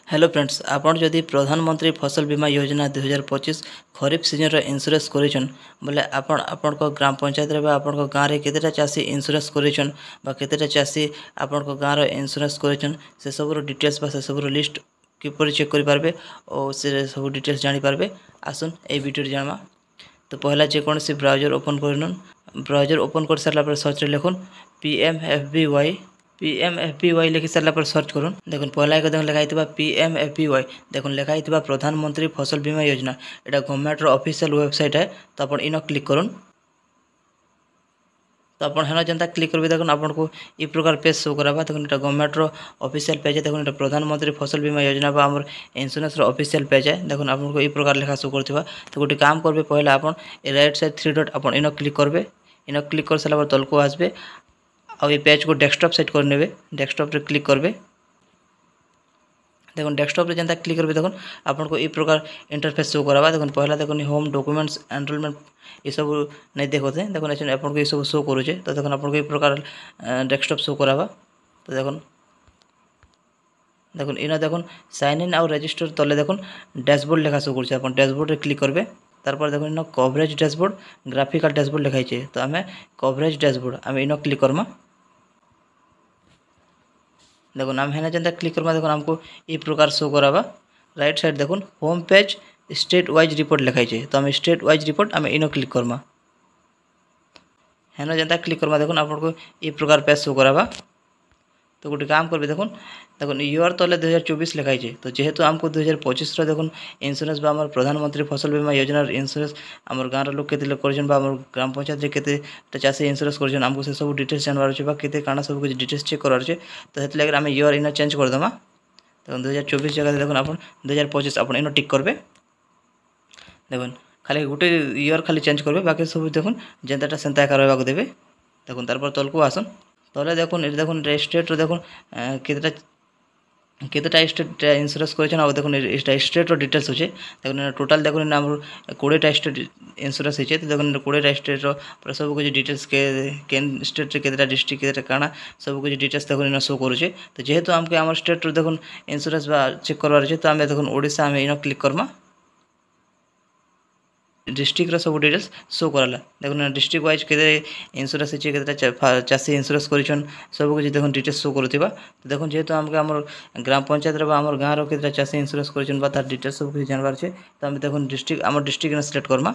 Hello friends आपण जदि प्रधानमंत्री फसल बीमा योजना 2025 खरीफ सीजन रो इंश्योरेंस करिछन बोले आपण ग्राम पंचायत रे आपण गाँव रे केतेटा चासी इंश्योरेंस करिछन बा केतेटा चासी आपण गाँव रो इंश्योरेंस करिछन से सब रो डिटेल्स बा से सब रो लिस्ट किपर चेक करि पारबे और से सब डिटेल्स जानि पारबे। आसुन ए वीडियो रे जानमा। तो पहला जे कोन से ब्राउजर ओपन करनन। ब्राउजर ओपन कर सारला पर सर्च रे लिखुन पीएमएफबीवाई लिखि सारला पर सर्च करूँ। देखो पहला एक लिखाई पीएमएफबीवाई देखो लिखाई प्रधानमंत्री फसल बीमा योजना एटा गवर्नमेंट रो ऑफिशियल वेबसाइट है। तो अपन इन क्लिक करूँ। तो अपन हेना जनता क्लिक करबे देखो आपन को ई प्रकार पेज शो कराबा। देखो एटा गवर्नमेंट रो ऑफिशियल पेज है। देखो एटा प्रधानमंत्री फसल बीमा योजना बा हमर इंश्योरेंस रो ऑफिशियल पेज है। देखो आपन को ई प्रकार लिखा शो करथिबा। तो गोटे काम करबे पहला आपन ए राइट साइड थ्री डॉट अपन इन क्लिक करबे। इन क्लिक कर साला पर तल को आसबे और ये पेज को डेस्कटॉप सेट कर नेबे। डेस्कटॉप रे क्लिक करबे। देखो डेस्कटॉप रे जनता क्लिक करबे देखो आपन को ई प्रकार इंटरफेस शो कराबा। देखो पहला देखो होम डॉक्यूमेंट्स एनरोलमेंट ये सब नहीं देखोते। देखो आपन को ये सब शो करूचे। तो देखो आपन को ई प्रकार डेस्कटॉप शो कराबा। तो देखो इना देखो साइन इन और रजिस्टर तले देखो डैशबोर्ड लिखा शो करछे। आपन डैशबोर्ड रे क्लिक करबे। तारपर देखो इन कवरेज डैशबोर्ड ग्राफिकल डैशबोर्ड लिखाई छे। तो आमे कवरेज डैशबोर्ड आमे इन क्लिक करमा। देखो नाम है जनता क्लिक करमा। देखो हमको ई प्रकार शो कराबा। राइट साइड देखो home page state wise report लिखाई छे। तो हम स्टेट वाइज रिपोर्ट आम इन क्लिक करमा। है जनता क्लिक करमा। देखो आपको ई प्रकार पेज शो कराबा। तो गोटे काम करबे देखो ईयर तले 2024 लिखाई छे। तो जेहेतु हमको 2025 रो देखो इंश्योरेंस बा हमर प्रधानमंत्री फसल बीमा योजना इंश्योरेंस हमर गाँव लोग केते लोग करछन बा हमर ग्राम पंचायत रे केते चासी इंश्योरेंस करछन हमको से सब डिटेल्स जानवार छै बा केते काना सब कुछ डिटेल्स चेक करार छै। तो हेत लागे हम ईयर इन चेंज कर दमा। तो 2024 जगह देखो अपन 2025 अपन इन टिक करबे। देखो खाली गोटे ईयर खाली चेंज करबे बाकी सब देखो जेंताटा सेंता करबा को देबे। देखो तारपर तल को आसन तले देखो स्टेट रो देखो केतेटा स्टेट इंश्योरेंस करिछन और देखो स्टेट रो डिटेल्स होचे। देखो टोटल देखो हमर 20टा स्टेट इंश्योरेंस होचे। तो देखो 20टा स्टेट रो पर सब कुछ डिटेल्स केन स्टेट रे केतेटा डिस्ट्रिक्ट केतेटा काना सब कुछ डिटेल्स देखो इन शो करूचे। तो जेहेतु हमके हमर स्टेट रो देखो इंश्योरेंस बा चेक करवार छै। तो हम देखो ओडिसा में इन क्लिक करमा। डिस्ट्रिक्ट रो सब डिटेल्स शो कराला। देखो डिस्ट्रिक्ट वाइज केते इंश्योरेंस छै केतेटा चासी इंश्योरेंस करिछन सब कुछ देखो डिटेल्स शो करथिबा। तो देखो जेहेतु हमके हमर ग्राम पंचायत रे बा हमर गाँव रो केतेटा चासी इंश्योरेंस करिछन बा तार डिटेल्स सब कुछ जानबार छै। तो हम देखो डिस्ट्रिक्ट हमर डिस्ट्रिक्ट ने सिलेक्ट करमा।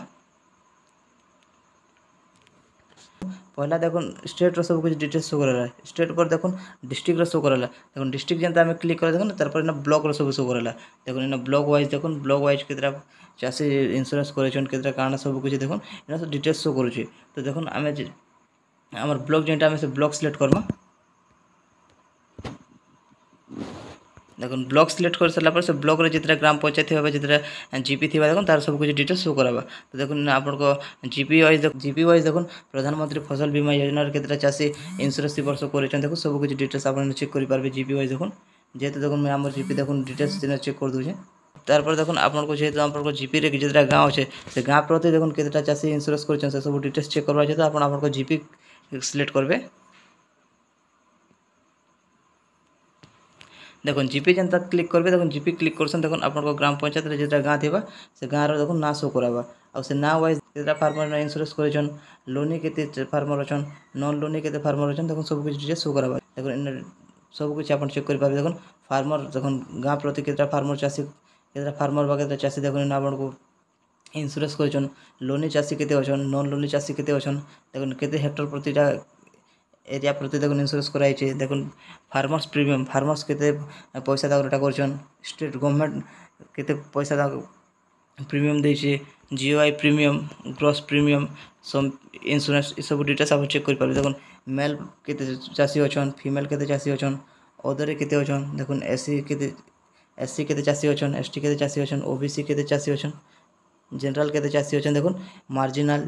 पहला देखो स्टेट रो सब कुछ डिटेल्स शो करला। स्टेट पर देखो डिस्ट्रिक्ट रो शो करला। देखो डिस्ट्रिक्ट जनता हमें क्लिक कर देखो तार पर ना ब्लॉक रो सब शो करला। देखो इन ब्लॉक वाइज देखो ब्लॉक वाइज केतरा चासी इंश्योरेंस करिछन केतरा काना सब कुछ देखो इन सब डिटेल्स शो करूची। तो देखो हमें हमर ब्लॉक जेंटा हमें से ब्लॉक सिलेक्ट करमा। देखो ब्लॉक सिलेक्ट कर सारा पर से ब्लॉक रे जितरा ग्राम पंचायत थिबा जितरा जीपी थिबा देखो तार सब कुछ डिटेल्स शो कराबा। तो देखो आपन को जीपी वाइज देखो प्रधानमंत्री फसल बीमा योजना रे केतरा चासी इंश्योरेंस वर्ष करिछन देखो सब कुछ डिटेल्स आपन चेक करि पारबे जीपी वाइज देखो। जेते देखो मैं हमर जीपी देखो डिटेल्स दिन चेक कर दूछे। तार पर देखो आपन को जेते आपन को जीपी रे जितरा गांव छे से गांव प्रति देखो केतरा चासी इंश्योरेंस करिछन से सब डिटेल्स चेक करबा छै। तो आपन को जीपी सिलेक्ट करबे। देखो जीपी जनता क्लिक करबे। देखो जीपी क्लिक करसन देखो आपन को ग्राम पंचायत रे जेटा गाँ थिबा से गाँ रो देखो ना शो कराबा। और से ना वाइज केतरा फार्मर इंश्योरेंस करिछन लोनी केते फार्मर अछन नॉन लोनी केते फार्मर अछन देखो सब कुछ डिटेल्स शो कराबा। देखो इन सब कुछ आपन चेक कर पाबे। देखो फार्मर देखो गाँ प्रति केतरा फार्मर चासी केतरा फार्मर बा केतरा चासी देखो इन आपन को इंश्योरेंस करिछन लोनी चासी केते अछन नॉन लोनी चासी केते अछन देखो केते हेक्टर प्रतिटा एरिया प्रति देखो इंश्योरेंस कराई छे। देखो फार्मर्स प्रीमियम फार्मर्स केते पैसा दागटा करछन स्टेट गवर्नमेंट केते पैसा दा प्रीमियम दे छे GOI premium gross premium sum insurance ई सब डिटेल्स आप चेक कर पाबे। देखो मेल केते चासी अछन फीमेल केते चासी अछन अदर केते अछन देखो एससी केते चासी अछन एसटी केते चासी अछन ओबीसी केते चासी अछन जनरल केते चासी अछन देखो मार्जिनल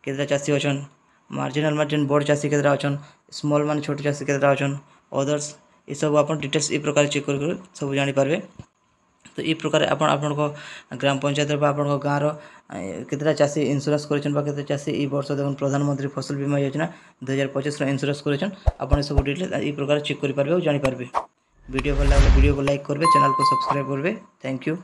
केते चासी अछन मार्जिनल मार्जिन बड़ चासी केतरा अछन स्मॉल मान छोट चासी केतरा अछन अदर्स ये सब अपन डिटेल्स ई प्रकार चेक कर सब जानि पारबे। तो ई प्रकार अपन को ग्राम पंचायत बा अपन को गाँव रो केतरा चासी इंश्योरेंस करिछन बा केतरा चासी ई वर्ष देखो प्रधानमंत्री फसल बीमा योजना 2025 रो इंश्योरेंस करिछन अपन सब डिटेल्स ई प्रकार चेक करि पारबे और जानि पारबे। वीडियो भल लगे वीडियो को लाइक करेंगे, चैनल को सब्सक्राइब करेंगे। Thank you.